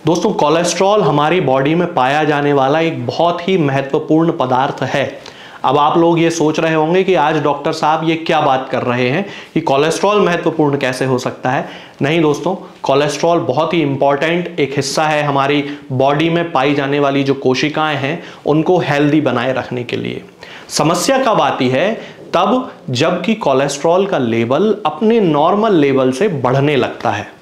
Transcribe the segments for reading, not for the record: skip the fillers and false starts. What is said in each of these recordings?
दोस्तों, कोलेस्ट्रॉल हमारी बॉडी में पाया जाने वाला एक बहुत ही महत्वपूर्ण पदार्थ है। अब आप लोग ये सोच रहे होंगे कि आज डॉक्टर साहब ये क्या बात कर रहे हैं कि कोलेस्ट्रॉल महत्वपूर्ण कैसे हो सकता है। नहीं दोस्तों, कोलेस्ट्रॉल बहुत ही इंपॉर्टेंट एक हिस्सा है हमारी बॉडी में पाई जाने वाली जो कोशिकाएं हैं उनको हेल्दी बनाए रखने के लिए। समस्या कब आती है? तब जबकि कोलेस्ट्रॉल का लेवल अपने नॉर्मल लेवल से बढ़ने लगता है।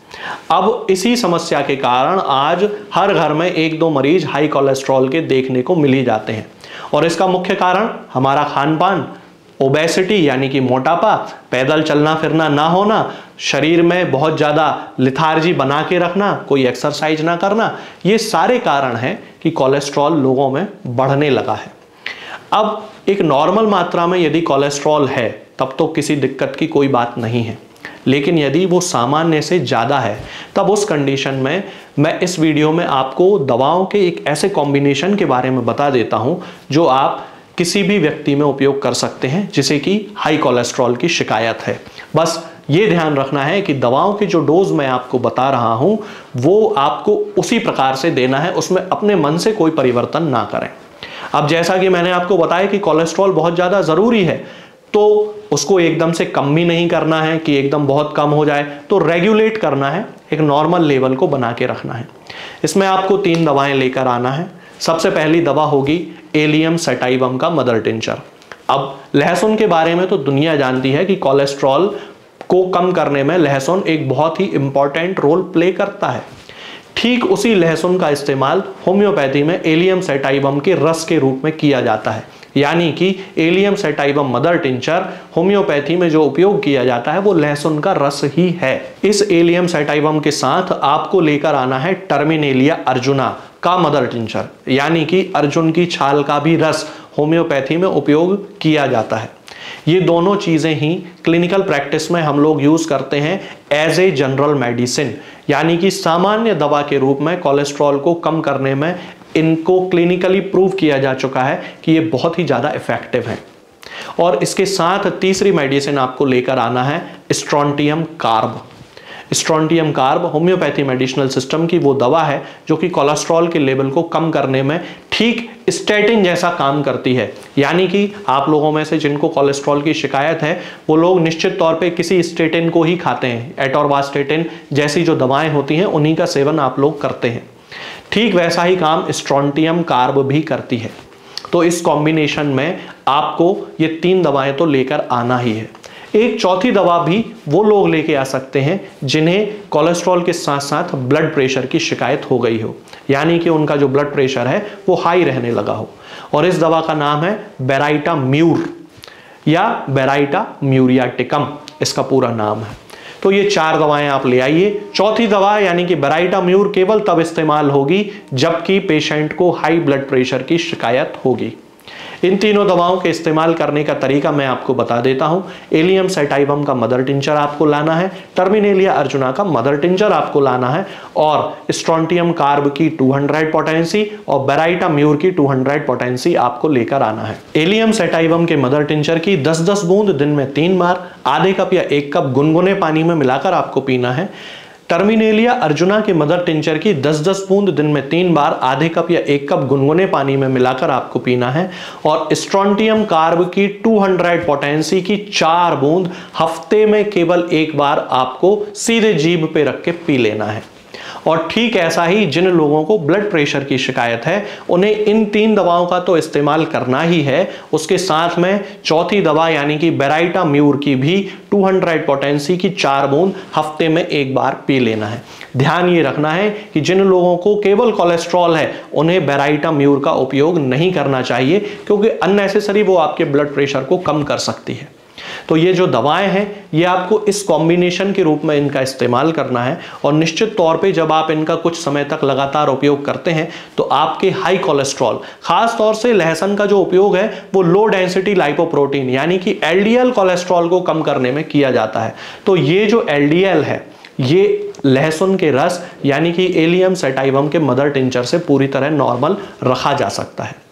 अब इसी समस्या के कारण आज हर घर में एक दो मरीज हाई कोलेस्ट्रॉल के देखने को मिल ही जाते हैं और इसका मुख्य कारण हमारा खान पान, ओबेसिटी यानी कि मोटापा, पैदल चलना फिरना ना होना, शरीर में बहुत ज़्यादा लिथार्जी बना के रखना, कोई एक्सरसाइज ना करना, ये सारे कारण हैं कि कोलेस्ट्रॉल लोगों में बढ़ने लगा है। अब एक नॉर्मल मात्रा में यदि कोलेस्ट्रॉल है तब तो किसी दिक्कत की कोई बात नहीं है, लेकिन यदि वो सामान्य से ज़्यादा है तब उस कंडीशन में मैं इस वीडियो में आपको दवाओं के एक ऐसे कॉम्बिनेशन के बारे में बता देता हूं जो आप किसी भी व्यक्ति में उपयोग कर सकते हैं जिसे कि हाई कोलेस्ट्रॉल की शिकायत है। बस ये ध्यान रखना है कि दवाओं के जो डोज मैं आपको बता रहा हूं वो आपको उसी प्रकार से देना है, उसमें अपने मन से कोई परिवर्तन ना करें। अब जैसा कि मैंने आपको बताया कि कोलेस्ट्रॉल बहुत ज़्यादा ज़रूरी है, तो उसको एकदम से कम भी नहीं करना है कि एकदम बहुत कम हो जाए, तो रेगुलेट करना है, एक नॉर्मल लेवल को बना के रखना है। इसमें आपको 3 दवाएं लेकर आना है। सबसे पहली दवा होगी एलियम सैटाइवम का मदर टिंचर। अब लहसुन के बारे में तो दुनिया जानती है कि कोलेस्ट्रॉल को कम करने में लहसुन एक बहुत ही इंपॉर्टेंट रोल प्ले करता है। ठीक उसी लहसुन का इस्तेमाल होम्योपैथी में एलियम सैटाइवम के रस के रूप में किया जाता है, यानी कि एलियम सैटाइवम मदर टिंचर होम्योपैथी में जो उपयोग किया जाता है वो लहसुन का रस ही है। इस एलियम सैटाइवम के साथ आपको लेकर आना है टर्मिनेलिया अर्जुना का मदर टिंचर, यानी कि अर्जुन की छाल का भी रस होम्योपैथी में उपयोग किया जाता है। ये दोनों चीज़ें ही क्लिनिकल प्रैक्टिस में हम लोग यूज़ करते हैं एज ए जनरल मेडिसिन, यानी कि सामान्य दवा के रूप में कोलेस्ट्रॉल को कम करने में इनको क्लिनिकली प्रूव किया जा चुका है कि ये बहुत ही ज़्यादा इफेक्टिव है। और इसके साथ तीसरी मेडिसिन आपको लेकर आना है strontium carb. Strontium carb homeopathy medicinal system की वो दवा है जो कि कोलेस्ट्रॉल के लेवल को कम करने में ठीक स्टेटिन जैसा काम करती है, यानी कि आप लोगों में से जिनको कोलेस्ट्रॉल की शिकायत है वो लोग निश्चित तौर पे किसी स्टेटिन को ही खाते हैं, एटोरवास्टेटिन जैसी जो दवाएं होती हैं उन्हीं का सेवन आप लोग करते हैं। ठीक वैसा ही काम स्ट्रोंटियम कार्ब भी करती है। तो इस कॉम्बिनेशन में आपको ये 3 दवाएं तो लेकर आना ही है। एक चौथी दवा भी वो लोग लेके आ सकते हैं जिन्हें कोलेस्ट्रॉल के साथ साथ ब्लड प्रेशर की शिकायत हो गई हो, यानी कि उनका जो ब्लड प्रेशर है वो हाई रहने लगा हो, और इस दवा का नाम है बेराइटाम्यूर या बेराइटा म्यूरियाटिकम, इसका पूरा नाम है। तो ये 4 दवाएं आप ले आइए। चौथी दवा यानी कि बेराइटाम्यूर केवल तब इस्तेमाल होगी जबकि पेशेंट को हाई ब्लड प्रेशर की शिकायत होगी। इन तीनों दवाओं के इस्तेमाल करने का तरीका मैं आपको बता देता हूं। एलियम सैटाइवम का मदर टिंचर आपको लाना है, टर्मिनेलिया अर्जुना का मदर टिंचर आपको लाना है, और स्ट्रोंटियम कार्ब की 200 पोटेंसी और बेराइटाम्यूर की 200 पोटेंसी आपको लेकर आना है। एलियम सैटाइवम के मदर टिंचर की 10-10 बूंद दिन में 3 बार आधे कप या 1 कप गुनगुने पानी में मिलाकर आपको पीना है। टर्मिनेलिया अर्जुना के मदर टिंचर की 10-10 बूंद दिन में 3 बार आधे कप या 1 कप गुनगुने पानी में मिलाकर आपको पीना है। और स्ट्रोंटियम कार्ब की 200 पोटेंसी की 4 बूंद हफ्ते में केवल 1 बार आपको सीधे जीभ पे रख के पी लेना है। और ठीक ऐसा ही जिन लोगों को ब्लड प्रेशर की शिकायत है उन्हें इन 3 दवाओं का तो इस्तेमाल करना ही है, उसके साथ में चौथी दवा यानी कि बेराइटाम्यूर की भी 200 पोटेंसी की 4 बूंद हफ्ते में 1 बार पी लेना है। ध्यान ये रखना है कि जिन लोगों को केवल कोलेस्ट्रॉल है उन्हें बेराइटाम्यूर का उपयोग नहीं करना चाहिए, क्योंकि अननेसेसरी वो आपके ब्लड प्रेशर को कम कर सकती है। तो ये जो दवाएं हैं ये आपको इस कॉम्बिनेशन के रूप में इनका इस्तेमाल करना है, और निश्चित तौर पे जब आप इनका कुछ समय तक लगातार उपयोग करते हैं तो आपके हाई कोलेस्ट्रॉल, खास तौर से लहसुन का जो उपयोग है वो लो डेंसिटी लाइपोप्रोटीन यानी कि एलडीएल कोलेस्ट्रॉल को कम करने में किया जाता है। तो ये जो एलडीएल है ये लहसुन के रस यानी कि एलियम सैटाइवम के मदर टिंचर से पूरी तरह नॉर्मल रखा जा सकता है।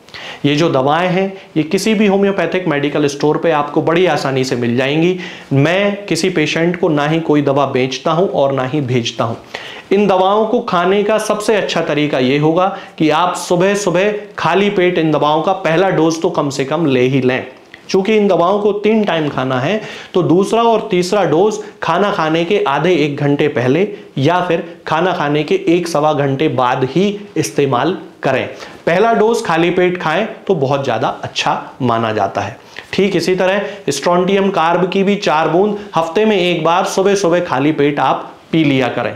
ये जो दवाएं हैं ये किसी भी होम्योपैथिक मेडिकल स्टोर पे आपको बड़ी आसानी से मिल जाएंगी। मैं किसी पेशेंट को ना ही कोई दवा बेचता हूं और ना ही भेजता हूं। इन दवाओं को खाने का सबसे अच्छा तरीका यह होगा कि आप सुबह सुबह खाली पेट इन दवाओं का पहला डोज तो कम से कम ले ही लें। चूंकि इन दवाओं को 3 टाइम खाना है तो दूसरा और तीसरा डोज खाना खाने के आधे 1 घंटे पहले या फिर खाना खाने के 1-1.25 घंटे बाद ही इस्तेमाल करें। पहला डोज खाली पेट खाएं तो बहुत ज्यादा अच्छा माना जाता है। ठीक इसी तरह स्ट्रोंटियम कार्ब की भी 4 बूंद हफ्ते में 1 बार सुबह सुबह खाली पेट आप पी लिया करें।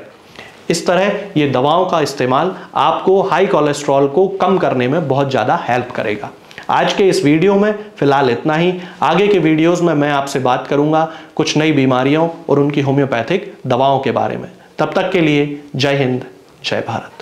इस तरह ये दवाओं का इस्तेमाल आपको हाई कोलेस्ट्रॉल को कम करने में बहुत ज़्यादा हेल्प करेगा। आज के इस वीडियो में फिलहाल इतना ही। आगे के वीडियोस में मैं आपसे बात करूंगा कुछ नई बीमारियों और उनकी होम्योपैथिक दवाओं के बारे में। तब तक के लिए जय हिंद, जय भारत।